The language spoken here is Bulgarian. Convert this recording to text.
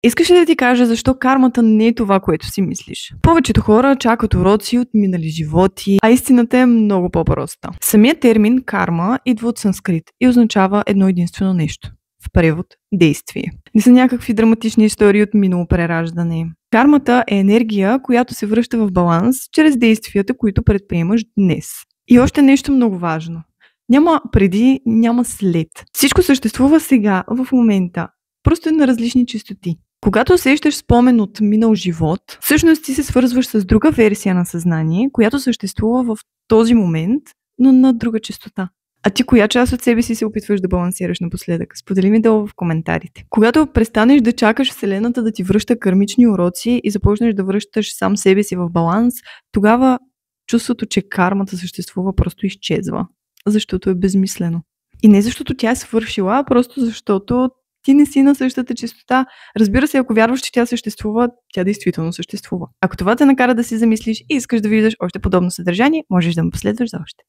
Искаш ли да ти кажа защо кармата не е това, което си мислиш? Повечето хора чакат уроци от минали животи, а истината е много по-проста. Самият термин карма идва от санскрит и означава едно единствено нещо. В превод – действие. Не са някакви драматични истории от минало прераждане. Кармата е енергия, която се връща в баланс чрез действията, които предприемаш днес. И още нещо много важно. Няма преди, няма след. Всичко съществува сега, в момента. Просто е на различни честоти. Когато усещаш спомен от минал живот, всъщност ти се свързваш с друга версия на съзнание, която съществува в този момент, но на друга честота. А ти коя част от себе си се опитваш да балансираш напоследък? Сподели ми долу в коментарите. Когато престанеш да чакаш Вселената да ти връща кармични уроци и започнеш да връщаш сам себе си в баланс, тогава чувството, че кармата съществува, просто изчезва. Защото е безмислено. И не защото тя е свършила, а просто защото ти не си на същата честота. Разбира се, ако вярваш, че тя съществува, тя действително съществува. Ако това те накара да си замислиш и искаш да видиш още подобно съдържание, можеш да ме последваш за още.